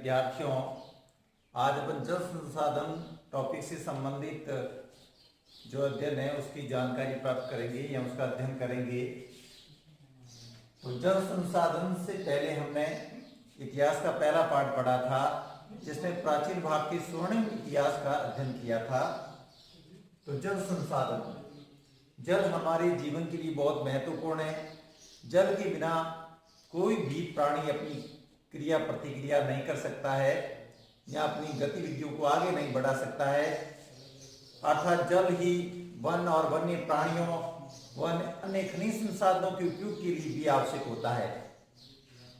विद्यार्थियों, आज अपन जल संसाधन टॉपिक से संबंधित जो अध्ययन है उसकी जानकारी प्राप्त करेंगे या उसका अध्ययन करेंगे। तो जल संसाधन से पहले हमने इतिहास का पहला पाठ पढ़ा था, जिसमें प्राचीन भारत के स्वर्णिम इतिहास का अध्ययन किया था। तो जल संसाधन, जल हमारे जीवन के लिए बहुत महत्वपूर्ण है। जल के बिना कोई भी प्राणी अपनी क्रिया प्रतिक्रिया नहीं कर सकता है या अपनी गतिविधियों को आगे नहीं बढ़ा सकता है। अर्थात जल ही वन और वन्य प्राणियों व अन्य खनिज संसाधनों के उपयोग के लिए भी आवश्यक होता है।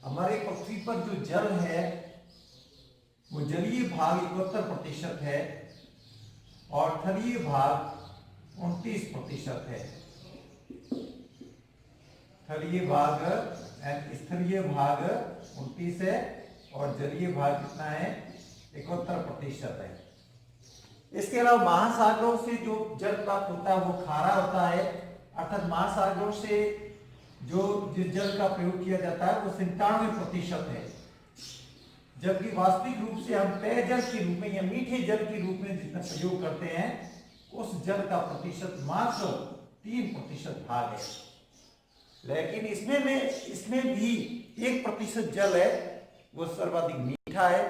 हमारे पृथ्वी पर जो जल है वो जलीय भाग 71% है और थलीय भाग 29% है। थलीय भाग स्थलीय भाग 29 है और जलीय भाग कितना है? 71% है। इसके अलावा महासागरों से जो जल प्राप्त होता है वो खारा होता है, अर्थात महासागरों से जो जिस जल का प्रयोग किया जाता है वो 97% है। जबकि वास्तविक रूप से हम पेयजल के रूप में या मीठे जल के रूप में जितना प्रयोग करते हैं उस जल का प्रतिशत मात्र 3% भाग है। लेकिन इसमें भी 1% जल है वो सर्वाधिक मीठा है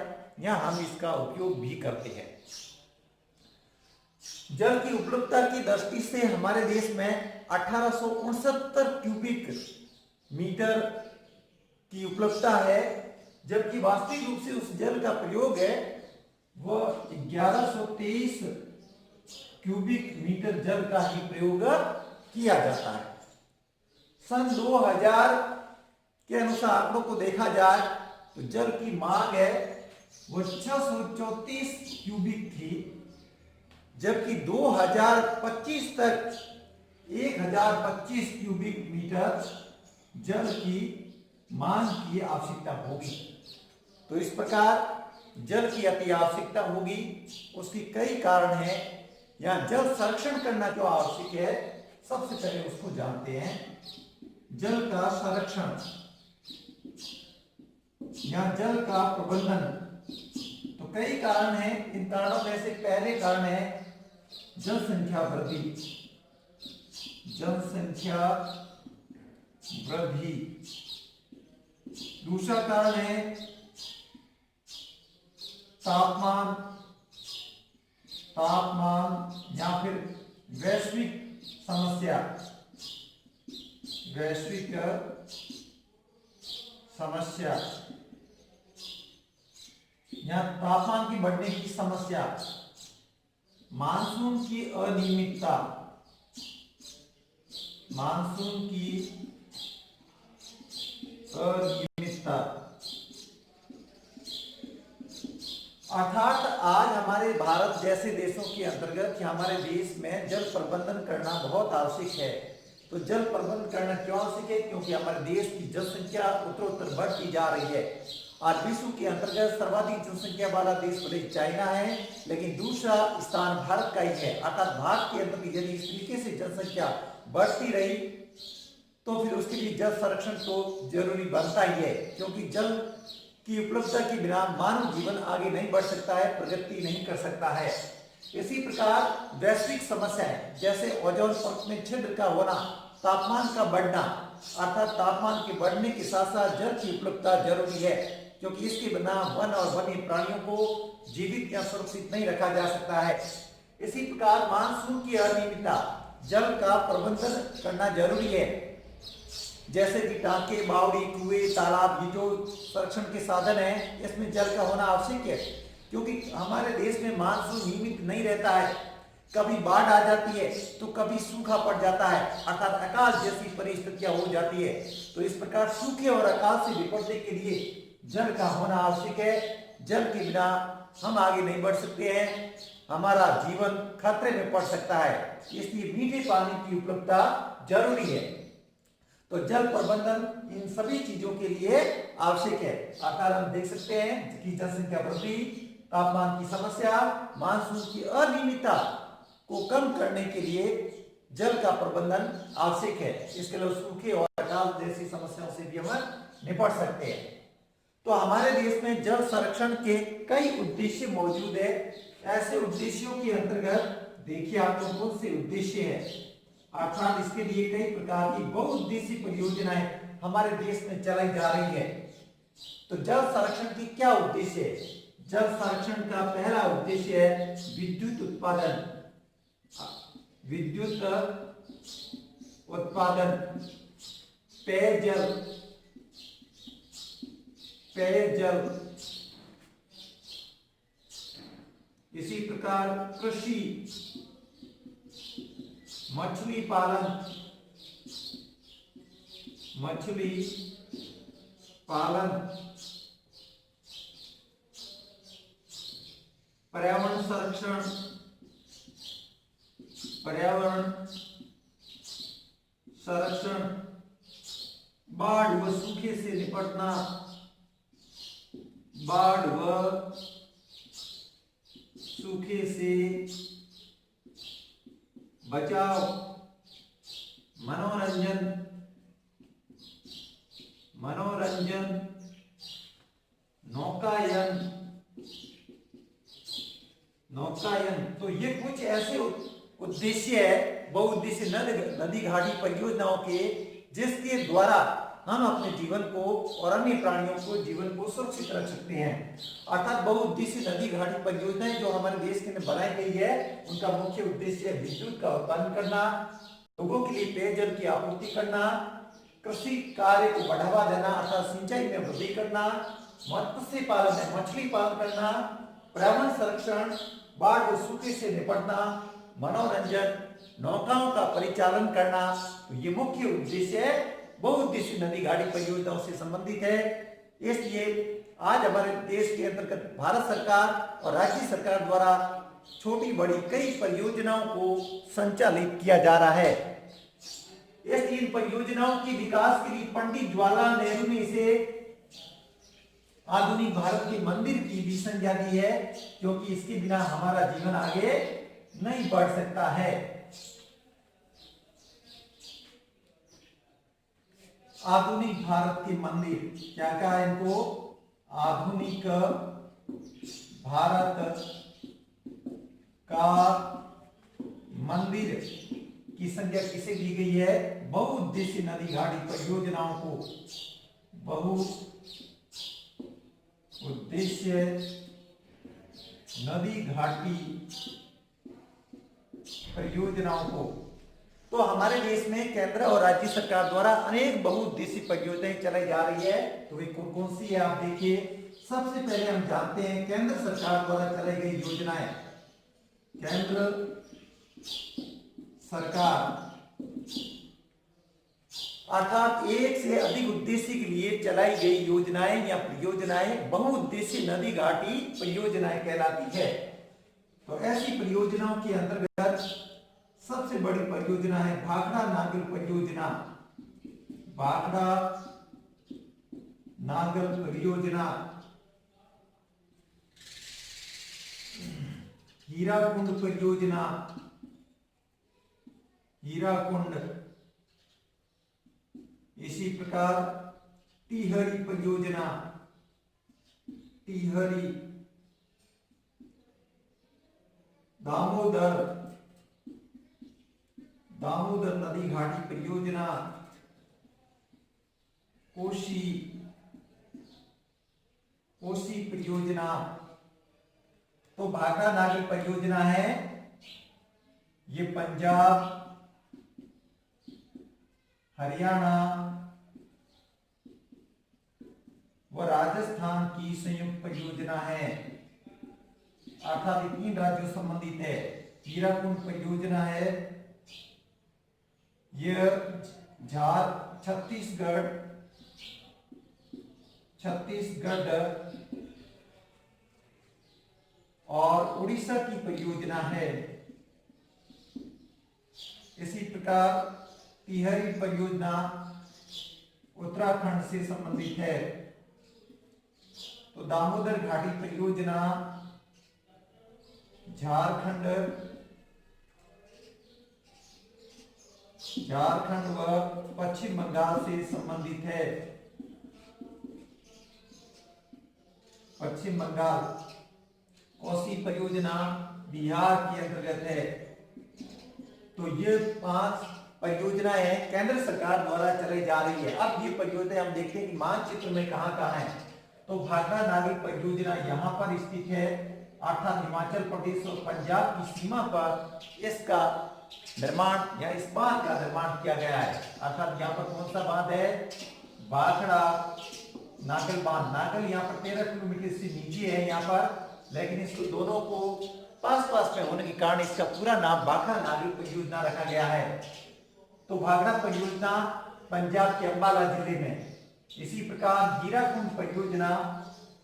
या हम इसका उपयोग भी करते हैं। जल की उपलब्धता की दृष्टि से हमारे देश में 1869 क्यूबिक मीटर की उपलब्धता है, जबकि वास्तविक रूप से उस जल का प्रयोग है वह 1123 क्यूबिक मीटर जल का ही प्रयोग किया जाता है। सन 2000 के अनुसार आंकड़ों को देखा जाए तो जल की मांग है वो 634 क्यूबिक थी, जबकि 2025 तक 1025 क्यूबिक मीटर जल की मांग की आवश्यकता होगी। तो इस प्रकार जल की अति आवश्यकता होगी, उसकी कई कारण हैं। यहाँ जल संरक्षण करना क्यों आवश्यक है, सबसे पहले उसको जानते हैं। जल का संरक्षण या जल का प्रबंधन, तो कई कारण हैं। इन कारणों में से पहले कारण है जनसंख्या वृद्धि। जनसंख्या वृद्धि। दूसरा कारण है तापमान या फिर वैश्विक समस्या। या तापमान की बढ़ने की समस्या, मानसून की अनियमितता, अर्थात आज हमारे भारत जैसे देशों के अंतर्गत हमारे देश में जल प्रबंधन करना बहुत आवश्यक है। तो जल प्रबंधन करना क्यों आवश्यक है? क्योंकि हमारे देश की जनसंख्या उत्तरोत्तर बढ़ती जा रही है। आज विश्व के अंतर्गत सर्वाधिक जनसंख्या वाला देश भले चाइना है, लेकिन दूसरा स्थान भारत का ही है। अर्थात भारत के अंदर यदि इस तरीके से जनसंख्या बढ़ती रही तो फिर उसके लिए जल संरक्षण तो जरूरी बनता ही है, क्योंकि जल की उपलब्धता के बिना मानव जीवन आगे नहीं बढ़ सकता है, प्रगति नहीं कर सकता है। इसी प्रकार वैश्विक समस्याएं जैसे ओजोन परत में छिद्र का होना, तापमान का बढ़ना, अर्थात तापमान के बढ़ने के साथ साथ जल की उपलब्धता जरूरी है, क्योंकि इसके बिना वन और वन्य प्राणियों को जीवित या सुरक्षित नहीं रखा जा सकता है। इसी प्रकार मानसून की अनियमितता, जल का प्रबंधन करना जरूरी है। जैसे कि टांके, बावड़ी, कुएं, तालाब, ये जो संरक्षण के साधन हैं इसमें जल का होना आवश्यक है, क्योंकि हमारे देश में मानसून नियमित नहीं रहता है। कभी बाढ़ आ जाती है तो कभी सूखा पड़ जाता है, अर्थात अकाल जैसी परिस्थितियां हो जाती है। तो इस प्रकार सूखे और अकाल से निपटने के लिए जल का होना आवश्यक है। जल के बिना हम आगे नहीं बढ़ सकते हैं, हमारा जीवन खतरे में पड़ सकता है। इसलिए मीठे पानी की उपलब्धता जरूरी है। तो जल प्रबंधन इन सभी चीजों के लिए आवश्यक है। अर्थात हम देख सकते हैं कि जनसंख्या वृद्धि, तापमान की समस्या, मानसून की अनियमितता को कम करने के लिए जल का प्रबंधन आवश्यक है। इसके लिए सूखे और अकाल जैसी समस्याओं से भी हम निपट सकते हैं। तो हमारे देश में जल संरक्षण के कई उद्देश्य मौजूद है। ऐसे उद्देश्यों के अंतर्गत देखिए आप कौन कौन से उद्देश्य है, अर्थात इसके लिए कई प्रकार की बहुउद्देशीय परियोजनाएं हमारे देश में चलाई जा रही है। तो जल संरक्षण की क्या उद्देश्य है? जल संरक्षण का पहला उद्देश्य है विद्युत उत्पादन। विद्युत उत्पादन, पेयजल, इसी प्रकार कृषि, मछली पालन, पर्यावरण संरक्षण, बाढ़ व सूखे से निपटना, बाढ़ व सूखे से बचाव, मनोरंजन, नौकायन। तो ये कुछ ऐसे उद्देश्य है बहुउद्देशीय नदी घाटी परियोजनाओं के, जिसके द्वारा हम अपने जीवन को और अन्य प्राणियों को जीवन को सुरक्षित रख सकते हैं। अर्थात बहुउद्देशीय नदी घाटी परियोजनाएं जो हमारे देश के लिए बनाई गई है, उनका मुख्य उद्देश्य विद्युत का उत्पादन करना, लोगों के लिए पेयजल की आपूर्ति करना, कृषि कार्य को बढ़ावा देना अर्थात सिंचाई में वृद्धि करना, मत्स्य पालन में मछली पालन करना, पर्यावरण संरक्षण, बाढ़ और सूखे से निपटना, मनोरंजन, नौकाओं का परिचालन करना। तो ये मुख्य उद्देश्य है बहुउद्देशीय नदी घाटी परियोजनाओं से संबंधित है। इसलिए आज हमारे देश के अंतर्गत भारत सरकार और राज्य सरकार द्वारा छोटी बड़ी कई परियोजनाओं को संचालित किया जा रहा है। इस इन परियोजनाओं के विकास के लिए पंडित जवाहरलाल नेहरू ने इसे आधुनिक भारत के मंदिर की भी संज्ञा दी है, क्योंकि इसके बिना हमारा जीवन आगे नहीं बढ़ सकता है। आधुनिक भारत के मंदिर, क्या कहा इनको? आधुनिक भारत का मंदिर की संज्ञा किसे दी गई है? बहुउद्देशीय नदी घाटी परियोजनाओं को बहुउद्देशीय नदी घाटी परियोजनाओं को। तो हमारे देश में केंद्र और राज्य सरकार द्वारा अनेक बहुउद्देशीय परियोजनाएं चलाई जा रही है। तो वे कौन कौन सी है आप देखिए। सबसे पहले हम जानते हैं केंद्र सरकार द्वारा चलाई गई योजनाएं। केंद्र सरकार अर्थात एक से अधिक उद्देश्य के लिए चलाई गई योजनाएं या परियोजनाएं बहुउद्देशीय नदी घाटी परियोजनाएं कहलाती है। तो ऐसी परियोजनाओं के अंतर्गत सबसे बड़ी परियोजना है भाखड़ा नागल परियोजना। भाखड़ा नागल परियोजना, हीराकुंड परियोजना, हीराकुंड, इसी प्रकार टिहरी परियोजना, टिहरी, दामोदर नदी घाटी परियोजना, कोसी परियोजना। तो भाखड़ा नागल परियोजना है, ये पंजाब, हरियाणा व राजस्थान की संयुक्त परियोजना है, अर्थात ये 3 राज्यों संबंधित है। हीराकुंड परियोजना है, यह छत्तीसगढ़ और उड़ीसा की परियोजना है। इसी प्रकार टिहरी परियोजना उत्तराखंड से संबंधित है। तो दामोदर घाटी परियोजना झारखंड व पश्चिम बंगाल से संबंधित है। पश्चिम बंगाल, कोसी परियोजना बिहार के अंतर्गत है। तो ये 5 परियोजनाएं केंद्र सरकार द्वारा चलाई जा रही है। अब ये परियोजना हम देखते हैं कि मानचित्र में कहां है। तो भाखड़ा नागल परियोजना यहाँ पर स्थित है, अर्थात हिमाचल प्रदेश और पंजाब की सीमा पर इसका निर्माण या इस बांध का निर्माण किया गया है। अर्थात यहाँ पर कौन सा बांध है? भाखड़ा नागल बांध। नागल यहाँ पर 13 किलोमीटर से नीचे है यहाँ पर, लेकिन इसको दोनों को पास में होने के कारण इसका पूरा नाम भाखड़ा नागल परियोजना रखा गया है। तो भाखड़ा परियोजना पंजाब के अंबाला जिले में। इसी प्रकार हीराकुंड परियोजना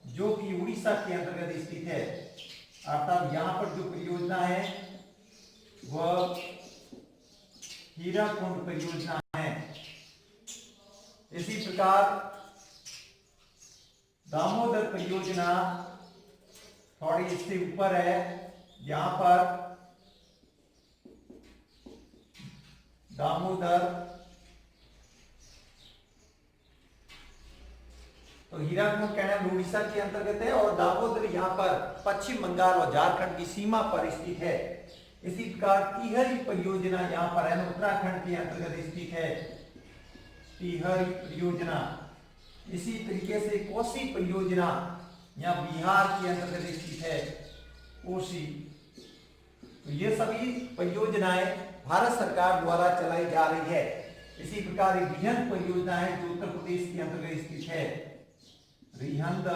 जो कि उड़ीसा के अंतर्गत स्थित है, अर्थात यहाँ पर जो परियोजना है वह हीराकुंड परियोजना है। इसी प्रकार दामोदर परियोजना थोड़ी इससे ऊपर है, यहां पर दामोदर। तो हीराकुंड कहना उड़ीसा के अंतर्गत है और दामोदर यहां पर पश्चिम बंगाल और झारखंड की सीमा पर स्थित है। इसी प्रकार टिहरी परियोजना यहां पर है, उत्तराखंड के अंतर्गत स्थित है टिहरी परियोजना। इसी तरीके से कोसी परियोजना यहाँ बिहार के अंतर्गत स्थित है, कोसी। तो ये सभी परियोजनाएं भारत सरकार द्वारा चलाई जा रही है। इसी प्रकार एक रिहंद परियोजना है जो उत्तर प्रदेश के अंतर्गत स्थित है, रिहंद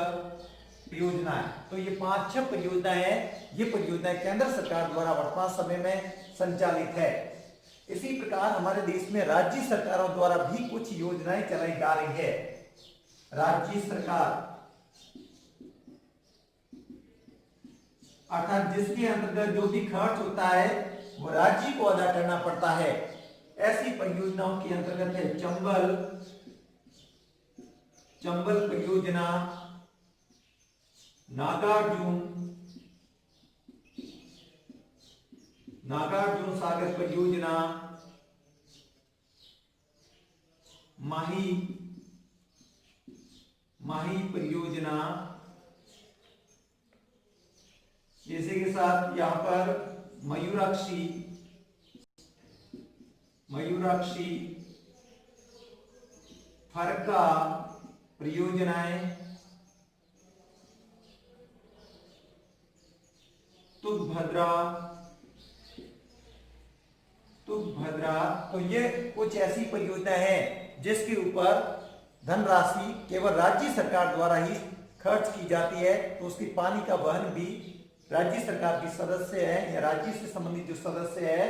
परियोजना। तो ये 5-6 परियोजनाएं हैं। ये परियोजनाएं केंद्र सरकार द्वारा वर्तमान समय में संचालित है। इसी प्रकार हमारे देश में राज्य सरकारों द्वारा भी कुछ योजनाएं चलाई जा रही है। राज्य सरकार अर्थात जिसके अंतर्गत जो भी खर्च होता है वो राज्य को अदा करना पड़ता है। ऐसी परियोजनाओं के अंतर्गत है चंबल परियोजना, नागार्जुन सागर परियोजना, माही परियोजना। इसी के साथ यहाँ पर मयूराक्षी फरका परियोजनाएं, तुंगभद्रा। तो ये कुछ ऐसी परियोजनाएं हैं जिसके ऊपर धनराशि केवल राज्य सरकार द्वारा ही खर्च की जाती है। तो उसकी पानी का वहन भी राज्य सरकार के सदस्य है या राज्य से संबंधित जो सदस्य है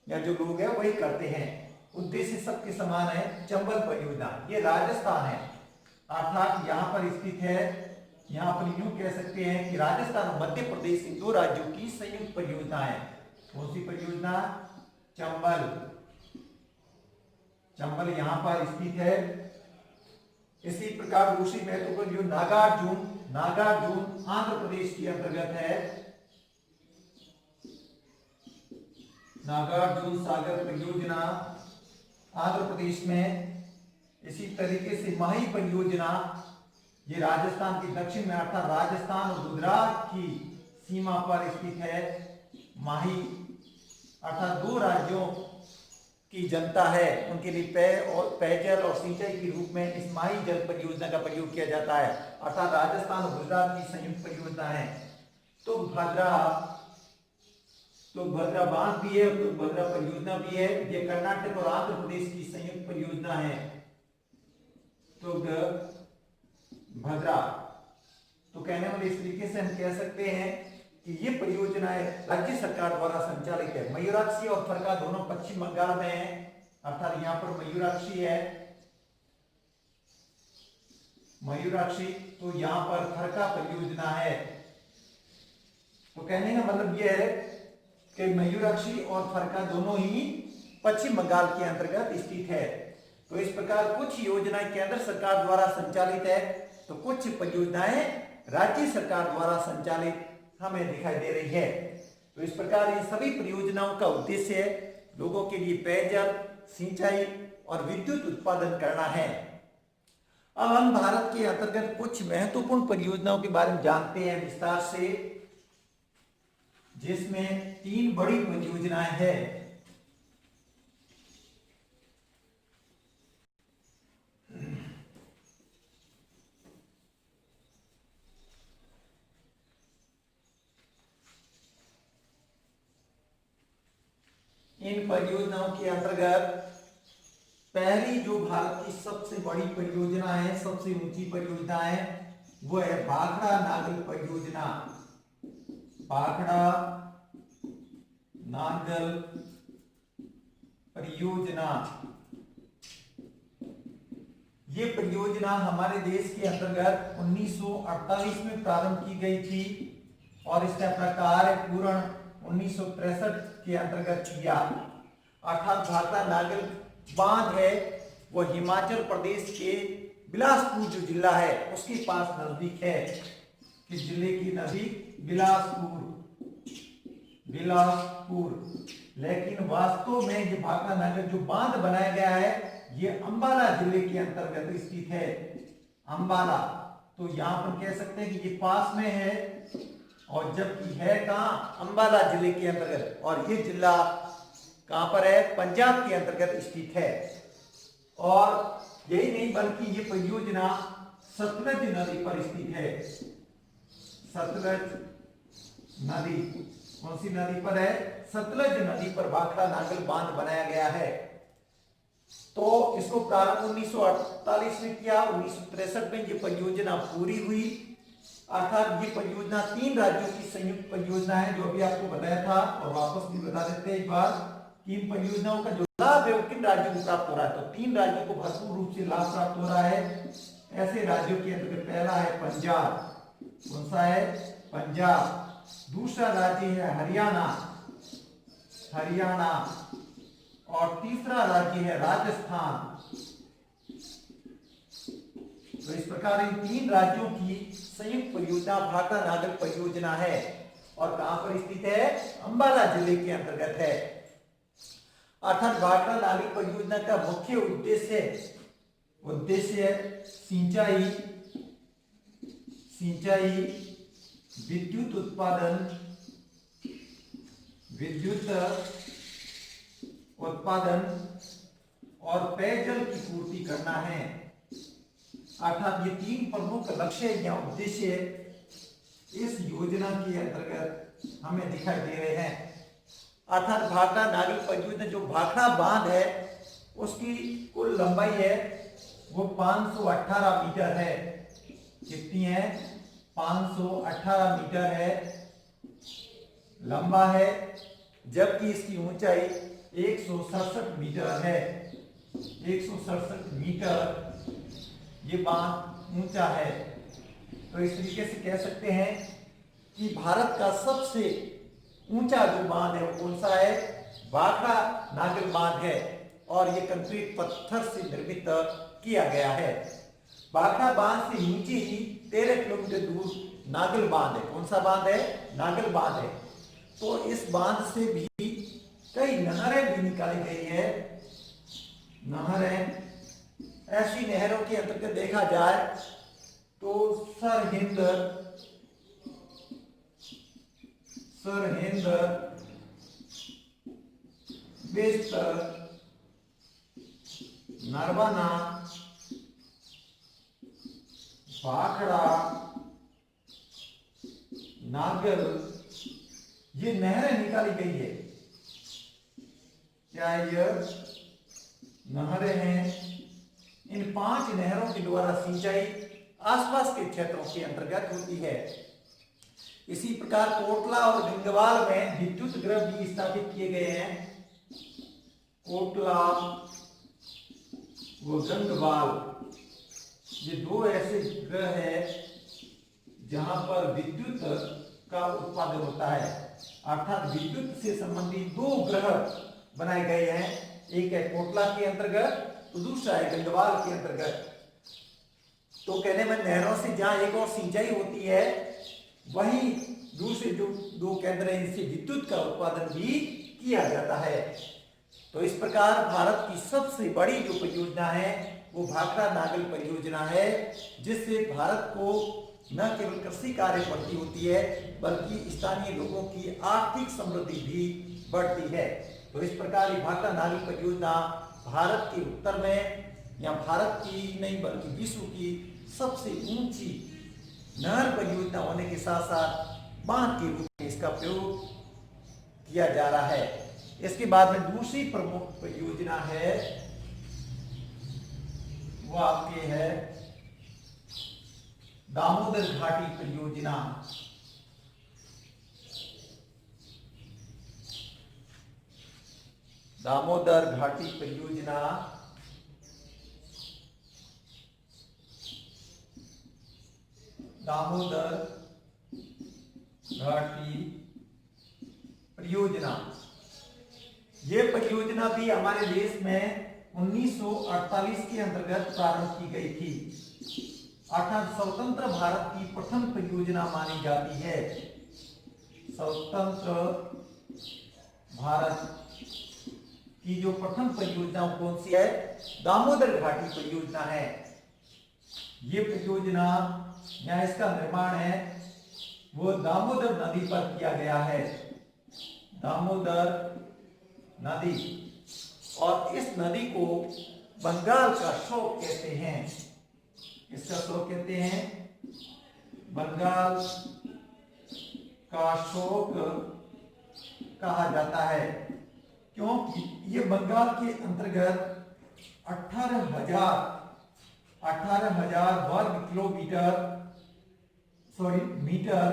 या जो लोग हैं वही करते हैं। उद्देश्य सबके समान है। चंबल परियोजना ये राजस्थान है, अर्थात यहाँ पर स्थित है। यहाँ पर यूं कह सकते हैं कि राजस्थान और मध्य प्रदेश इन 2 राज्यों की संयुक्त परियोजना है। कौन सी परियोजना? चंबल यहाँ पर स्थित है। इसी प्रकार दूसरी महत्वपूर्ण जो नागार्जुन आंध्र प्रदेश के अंतर्गत है, नागार्जुन सागर परियोजना आंध्र प्रदेश में। इसी तरीके से माही परियोजना ये राजस्थान के दक्षिण में अर्थात राजस्थान और गुजरात की सीमा पर स्थित है। माही अर्थात 2 राज्यों की जनता है उनके लिए पेयजल और सिंचाई के रूप में इस माही जल परियोजना का प्रयोग किया जाता है, अर्थात राजस्थान और गुजरात की संयुक्त परियोजना है। तो भद्रा बांध भी है, तो भद्रा परियोजना भी है। ये कर्नाटक और आंध्र प्रदेश की संयुक्त परियोजना है। तो भद्रा। तो कहने वाले इस तरीके से हम कह सकते हैं कि ये परियोजनाएं राज्य सरकार द्वारा संचालित है। मयूराक्षी और फरका दोनों पश्चिम बंगाल में है, अर्थात यहाँ पर मयूराक्षी है, तो यहाँ पर फरका परियोजना है। तो कहने का मतलब यह है कि मयूराक्षी और फरका दोनों ही पश्चिम बंगाल के अंतर्गत स्थित है। तो इस प्रकार कुछ योजनाएं केंद्र सरकार द्वारा संचालित है तो कुछ परियोजनाएं राज्य सरकार द्वारा संचालित हमें दिखाई दे रही है। तो इस प्रकार इन सभी परियोजनाओं का उद्देश्य लोगों के लिए पेयजल, सिंचाई और विद्युत उत्पादन करना है। अब हम भारत के अंतर्गत कुछ महत्वपूर्ण परियोजनाओं के बारे में जानते हैं विस्तार से, जिसमें 3 बड़ी परियोजनाएं हैं। इन परियोजनाओं के अंतर्गत पहली जो भारत की सबसे बड़ी परियोजना है, सबसे ऊंची परियोजना है, वो है भाखड़ा नागल परियोजना। भाखड़ा नागल परियोजना, ये परियोजना हमारे देश के अंतर्गत 1948 में प्रारंभ की गई थी और इसका प्रकार पूर्ण 1963 के अंतर्गत किया। अर्थात भाखड़ा नागल बांध है वो हिमाचल प्रदेश के बिलासपुर जो जिला है उसके पास नजदीक है। किस जिले की नजदीक? बिलासपुर। लेकिन वास्तव में ये भाखड़ा नागल जो बांध बनाया गया है ये अंबाला जिले के अंतर्गत स्थित है। अंबाला, तो यहां पर कह सकते हैं कि ये पास में है, और जबकि है कहां? अंबाला जिले के अंतर्गत, और ये जिला कहां पर है? पंजाब के अंतर्गत स्थित है। और यही नहीं बल्कि ये परियोजना सतलज नदी पर स्थित है। सतलज नदी, कौन सी नदी पर है? सतलज नदी पर भाखड़ा नागल बांध बनाया गया है। तो इसको प्रारंभ 1948 में किया, 1963 में ये परियोजना पूरी हुई। अर्थात ये परियोजना 3 राज्यों की संयुक्त परियोजना है, जो अभी आपको बताया था, और वापस भी बता देते हैं एक बार कि इन परियोजनाओं का जो लाभ है वो किन राज्यों को प्राप्त हो रहा है। तो 3 राज्यों को भरपूर रूप से लाभ प्राप्त हो रहा है। ऐसे राज्यों के अंतर्गत पहला है पंजाब। कौन सा है? पंजाब। दूसरा राज्य है हरियाणा, और तीसरा राज्य है राजस्थान। तो इस प्रकार इन 3 राज्यों की संयुक्त परियोजना भाखड़ा नागल परियोजना है, और कहां पर स्थित है? अंबाला जिले के अंतर्गत है। अर्थात भाखड़ा नागल परियोजना का मुख्य उद्देश्य है सिंचाई, विद्युत उत्पादन और पेयजल की पूर्ति करना है। अर्थात ये 3 प्रमुख लक्ष्य या उद्देश्य इस योजना के अंतर्गत हमें दिखाई दे रहे हैं। अर्थात भाखड़ा नागल परियोजना जो भाखड़ा बांध है उसकी कुल लंबाई है वो 518 मीटर है। कितनी है? 518 मीटर है, लंबा है, जबकि इसकी ऊंचाई 167 मीटर है। 167 मीटर ये बांध ऊंचा है। तो इस तरीके से कह सकते हैं कि भारत का सबसे ऊंचा जो बांध है वो कौन सा है? भाखड़ा नागल बांध है, और ये कंक्रीट पत्थर से निर्मित किया गया है। भाखड़ा बांध से नीचे ही 13 किलोमीटर दूर नागल बांध है। कौन सा बांध है? नागल बांध है। तो इस बांध से भी कई नहरें भी निकाली गई है। नहरें, ऐसी नहरों के अंतर्गत देखा जाए तो सरहिंद, बेस्तर, नर्मदा, भाखड़ा, नागल, ये नहरें निकाली गई है। क्या ये नहरें हैं? इन 5 नहरों के द्वारा सिंचाई आसपास के क्षेत्रों के अंतर्गत होती है। इसी प्रकार कोटला और गंगवाल में विद्युत गृह भी स्थापित किए गए हैं। कोटला व गंगवाल, ये 2 ऐसे ग्रह है जहां पर विद्युत का उत्पादन होता है। अर्थात विद्युत से संबंधित 2 ग्रह बनाए गए हैं। एक है कोटला के अंतर्गत, तो दूसरा है गंगवाल के अंतर्गत। तो कहने में नहरों से जहां एक और सिंचाई होती है, वहीं दूसरे जो 2 केंद्र हैं इनसे विद्युत का उत्पादन भी किया जाता है। तो इस प्रकार भारत की सबसे बड़ी जो परियोजना है वो भाखड़ा नागल परियोजना है, जिससे भारत को न केवल कृषि कार्य बढ़ती होती है बल्कि स्थानीय लोगों की आर्थिक समृद्धि भी बढ़ती है। तो इस प्रकार ये भाखड़ा नागल परियोजना भारत के उत्तर में या भारत की नहीं बल्कि विश्व की सबसे ऊंची नहर परियोजना होने के साथ साथ बांध के रूप में इसका प्रयोग किया जा रहा है। इसके बाद में दूसरी प्रमुख परियोजना है, वो आपके है दामोदर घाटी परियोजना। दामोदर घाटी परियोजना दामोदर घाटी परियोजना ये परियोजना भी हमारे देश में 1948 के अंतर्गत प्रारंभ की गई थी, अर्थात स्वतंत्र भारत की प्रथम परियोजना मानी जाती है। स्वतंत्र भारत की जो प्रथम परियोजना कौन सी है? दामोदर घाटी परियोजना है। ये परियोजना या इसका निर्माण है वो दामोदर नदी पर किया गया है। दामोदर नदी, और इस नदी को बंगाल का शोक कहते हैं। इसका शोक कहते हैं, बंगाल का शोक कहा जाता है, क्योंकि ये बंगाल के अंतर्गत 18,000 वर्ग किलोमीटर मीटर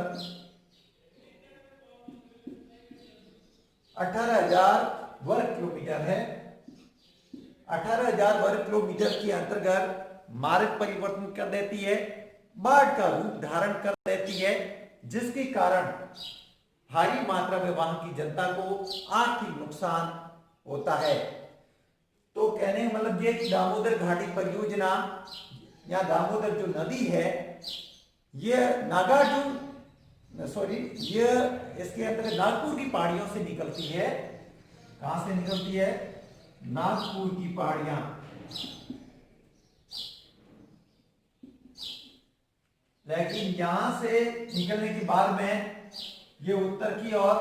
18,000 वर्ग किलोमीटर है। 18,000 वर्ग किलोमीटर के अंतर्गत मार्ग परिवर्तन कर देती है, बाढ़ का रूप धारण कर देती है, जिसके कारण भारी मात्रा में वहां की जनता को आर्थिक नुकसान होता है। तो कहने का मतलब ये कि दामोदर घाटी परियोजना या दामोदर जो नदी है ये ये इसके अंतर्गत नागपुर की पहाड़ियों से निकलती है। कहां से निकलती है? नागपुर की पहाड़ियां। लेकिन यहां से निकलने के बाद में ये उत्तर की ओर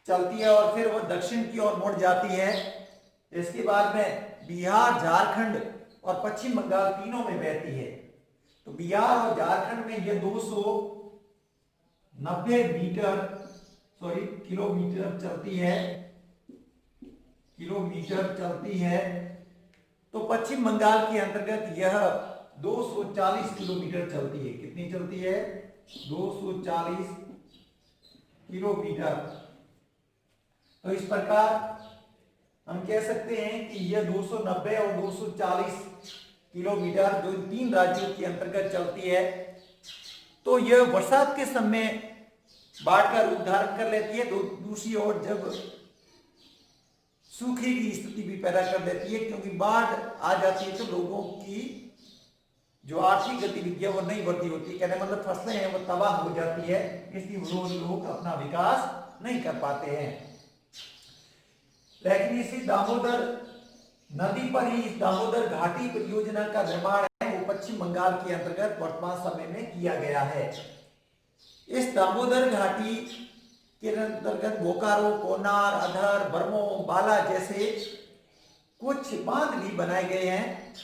चलती है और फिर वो दक्षिण की ओर मुड़ जाती है। इसके बाद में बिहार, झारखंड और पश्चिम बंगाल तीनों में बहती है। तो बिहार और झारखंड में ये 290 किलोमीटर चलती है। तो पश्चिम बंगाल के अंतर्गत यह 240 किलोमीटर चलती है। कितनी चलती है? 240 किलोमीटर। तो इस प्रकार हम कह सकते हैं कि यह 290 और 240 किलोमीटर जो तीन राज्यों के अंतर्गत चलती है, तो यह बरसात के समय बाढ़ का रूप धारण कर लेती है। दूसरी ओर जब सूखे की स्थिति भी पैदा कर देती है, क्योंकि बाढ़ आ जाती है तो लोगों की जो आर्थिक गतिविधियां वो नहीं बढ़ती होती, कहने मतलब फसलें हैं वो तबाह हो जाती है, इसलिए वो लोग अपना विकास नहीं कर पाते हैं। लेकिन इसी दामोदर नदी पर ही इस दामोदर घाटी परियोजना का निर्माण है वो पश्चिम बंगाल के अंतर्गत वर्तमान समय में किया गया है। इस दामोदर घाटी के अंतर्गत बोकारो, कोनार, अधर, बरमो, बाला जैसे कुछ बांध भी बनाए गए हैं।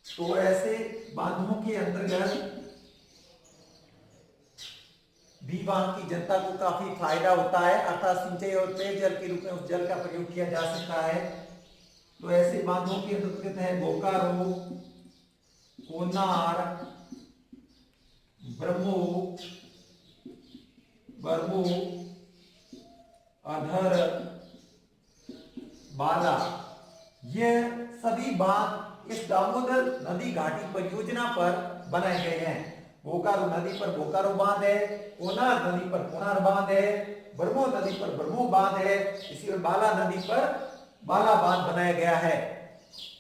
तो ऐसे बांधों के अंतर्गत भी वहां की जनता को काफी फायदा होता है, अर्थात सिंचाई और पेयजल के रूप में उस जल का प्रयोग किया जा सकता है। तो ऐसे बांधों के अंतर्गत है बोकारो, कोनार, बरमो, अधर, बाला, ये सभी बांध इस दामोदर नदी घाटी परियोजना पर बनाए गए हैं। बोकारो नदी पर बोकारो बांध है, कोनार नदी पर कोनार बांध है, बरमो नदी पर बरमो बांध है, इसी तरह बाला नदी पर बाला बांध बनाया गया है।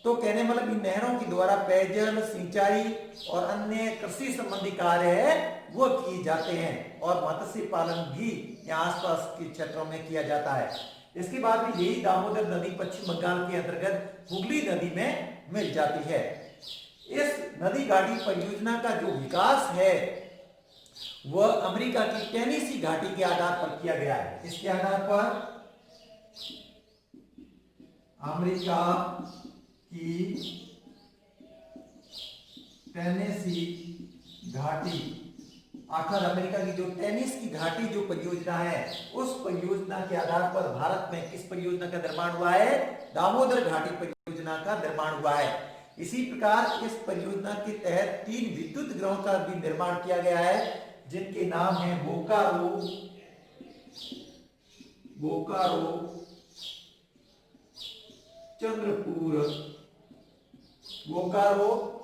तो कहने मतलब इन नहरों के द्वारा पेयजल, सिंचाई और अन्य कृषि संबंधी कार्य है वो किए जाते हैं, और मत्स्य पालन भी यहाँ आसपास के क्षेत्रों में किया जाता है। इसके बाद भी यही दामोदर नदी पश्चिम बंगाल के अंतर्गत हुगली नदी में मिल जाती है। इस नदी गाड़ी परियोजना का जो विकास है वह अमेरिका की टेनेसी घाटी के आधार पर किया गया है। इसके आधार पर अमेरिका की टेनेसी घाटी, आखिर अमेरिका की जो टेनिस की घाटी जो परियोजना है उस परियोजना के आधार पर भारत में किस परियोजना का निर्माण हुआ है? दामोदर घाटी परियोजना का निर्माण हुआ है। इसी प्रकार इस परियोजना के तहत 3 विद्युत गृहों का भी निर्माण किया गया है जिनके नाम है बोकारो,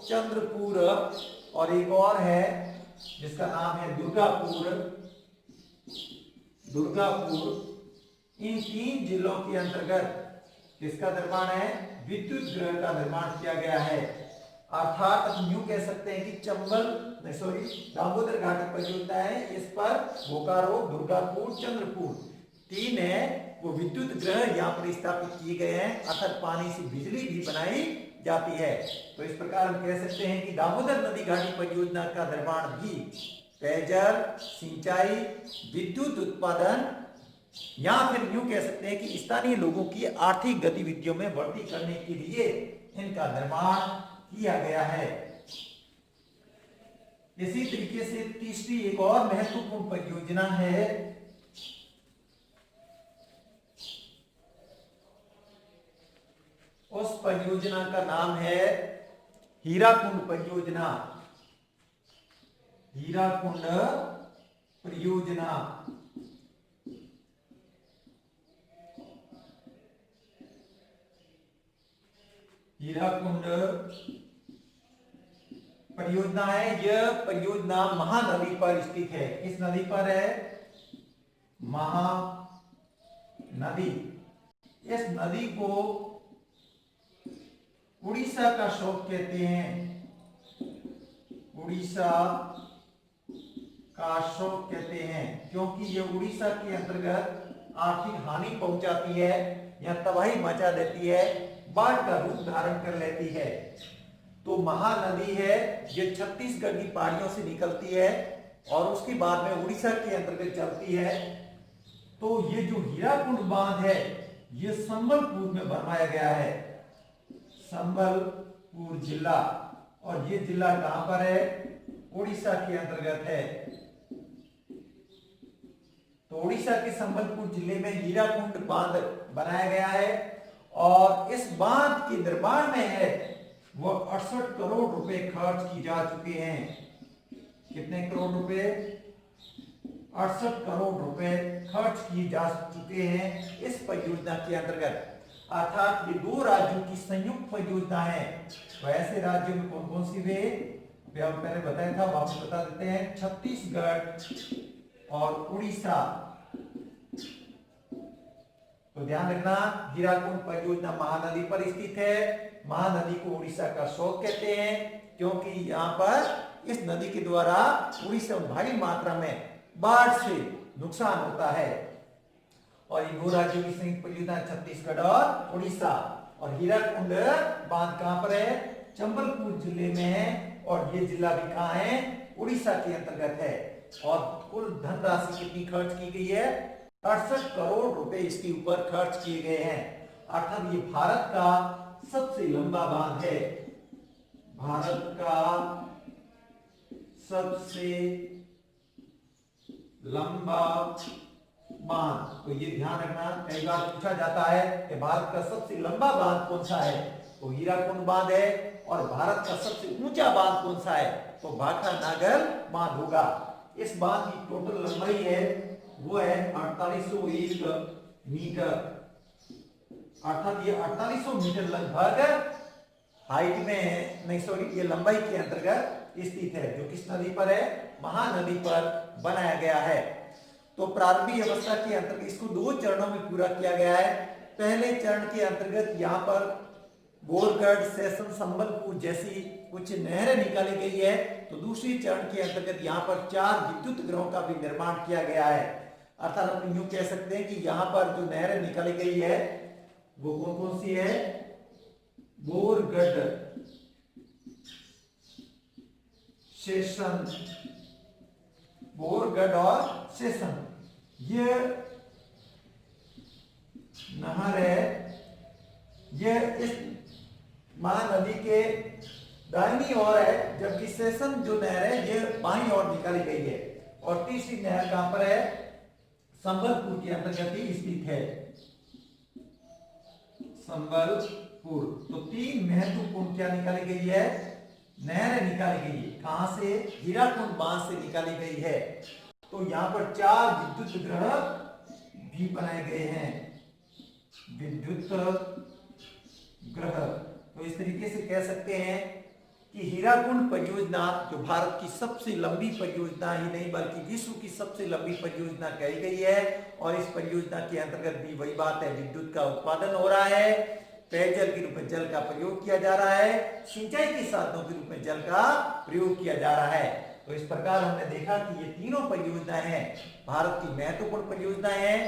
चंद्रपुर और एक और है जिसका नाम है दुर्गापुर। इन 3 जिलों के अंतर्गत किसका निर्माण है? विद्युत गृह का निर्माण किया गया है। अर्थात हम यूं कह सकते हैं कि दामोदर घाटी परियोजना है, इस पर बोकारो, दुर्गापुर, चंद्रपुर 3 है वो विद्युत गृह यहाँ पर स्थापित किए गए हैं, अर्थात पानी से बिजली भी बनाई जाती है। तो इस प्रकार हम कह सकते हैं कि दामोदर नदी घाटी परियोजना का निर्माण भी पेयजल, सिंचाई, विद्युत उत्पादन या फिर यूं कह सकते हैं कि स्थानीय लोगों की आर्थिक गतिविधियों में वृद्धि करने के लिए इनका निर्माण किया गया है। इसी तरीके से तीसरी एक और महत्वपूर्ण परियोजना है उस परियोजना का नाम है हीराकुंड परियोजना। हीराकुंड परियोजना है। यह परियोजना महानदी पर स्थित है। किस नदी पर है? महानदी। इस नदी को उड़ीसा का शोक कहते हैं। उड़ीसा का शोक कहते हैं क्योंकि यह उड़ीसा के अंतर्गत आर्थिक हानि पहुंचाती है या तबाही मचा देती है, बाढ़ का रूप धारण कर लेती है। तो महानदी है, ये छत्तीसगढ़ की पहाड़ियों से निकलती है और उसके बाद में उड़ीसा के अंतर्गत चलती है। तो ये जो हीराकुंड बांध है ये संबलपुर में बनवाया गया है, संबलपुर जिला, और ये जिला कहां पर है? उड़ीसा के अंतर्गत है। तो उड़ीसा के संबलपुर जिले में हीराकुंड बांध बनाया गया है और इस बांध के निर्माण में है वो 68 करोड़ रुपए खर्च की जा चुके हैं। कितने करोड़ रुपए? 68 करोड़ रुपए खर्च किए जा चुके हैं इस परियोजना के अंतर्गत। अर्थात ये 2 राज्यों की संयुक्त परियोजना है। तो ऐसे राज्यों में कौन कौन सी वे? हम पहले बताया था, वापस बता देते हैं, छत्तीसगढ़ और उड़ीसा। तो ध्यान रखना, हीराकुंड परियोजना महानदी पर स्थित है। महानदी को उड़ीसा का शोक कहते हैं क्योंकि यहाँ पर इस नदी के द्वारा उड़ीसा में भारी मात्रा में बाढ़ से नुकसान होता है। और ये 2 राज्यों की संयुक्त परियोजना छत्तीसगढ़ और उड़ीसा। और हीराकुंड बांध कहां पर है? संबलपुर जिले में है और ये जिला भी कहां है? उड़ीसा के अंतर्गत है। और कुल धनराशि कितनी खर्च की गई है? 68 करोड़ रुपए इसके ऊपर खर्च किए गए हैं। अर्थात ये भारत का सबसे लंबा बांध है। भारत का सबसे लंबा बांध। तो ये ध्यान रखना, कई बार पूछा जाता है कि भारत का सबसे लंबा बांध कौन सा है? तो हीराकुंड बांध है। और भारत का सबसे ऊंचा बांध कौन सा है? तो भाखड़ा नागर बांध होगा। इस बांध की टोटल लंबाई है वो है 4801 मीटर। अर्थात ये 4800 मीटर लगभग हाइट में नहीं, सॉरी, ये लंबाई के अंतर्गत स्थित है, जो किस नदी पर है? महानदी पर बनाया गया है। तो प्रारंभिक अवस्था के अंतर्गत इसको 2 चरणों में पूरा किया गया है। पहले चरण के अंतर्गत यहाँ पर बोरगढ़, सेशन, संबलपुर जैसी कुछ नहरें निकाली गई है। तो दूसरी चरण के अंतर्गत यहाँ पर 4 विद्युत गृहों का भी निर्माण किया गया है। अर्थात हम यूं कह सकते हैं कि यहाँ पर जो नहर निकाली गई है वो कौन कौन सी है, बोरगढ़, शेषन, बोरगढ़ और शेषन, ये नहर है, ये इस महानदी के दाहिनी ओर है, जबकि शेषन जो नहर है ये बाईं ओर निकाली गई है। और तीसरी नहर कहां पर है, संबलपुर के अंतर्गत ही स्थित है, संबलपुर। तो तीन महत्वपूर्ण क्या निकाली गई है, नहर निकाली गई है। कहां से, हीराकुंड बांध से निकाली गई है। तो यहां पर 4 विद्युत ग्रह भी बनाए गए हैं, विद्युत ग्रह। तो इस तरीके से कह सकते हैं कि हीराकुंड परियोजना जो भारत की सबसे लंबी परियोजना ही नहीं बल्कि विश्व की सबसे लंबी परियोजना कही गई है। और इस परियोजना के अंतर्गत भी वही बात है, विद्युत का उत्पादन हो रहा है, पेयजल के रूप में जल का प्रयोग किया जा रहा है, सिंचाई के साधनों के रूप में जल का प्रयोग किया जा रहा है। तो इस प्रकार हमने देखा कि ये तीनों परियोजनाएं हैं भारत की महत्वपूर्ण परियोजनाएं हैं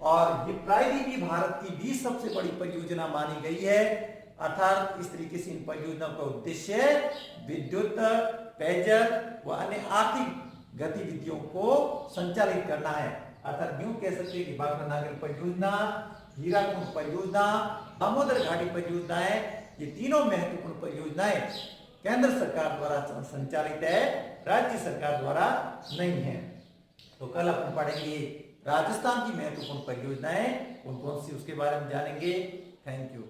और ये प्रायः भी भारत की 20 सबसे बड़ी परियोजना मानी गई है। अर्थात इस तरीके से इन परियोजनाओं का उद्देश्य विद्युत, पेयजल व अन्य आर्थिक गतिविधियों को संचालित करना है। अर्थात यूं कह सकते हैं कि भाखड़ा परियोजना, हीराकुंड परियोजना, दामोदर घाटी परियोजनाएं, ये तीनों महत्वपूर्ण परियोजनाएं केंद्र सरकार द्वारा संचालित है, राज्य सरकार द्वारा नहीं है। तो कल अपन पढ़ेंगे राजस्थान की महत्वपूर्ण परियोजनाएं कौन कौन सी, उसके बारे में जानेंगे। Thank you.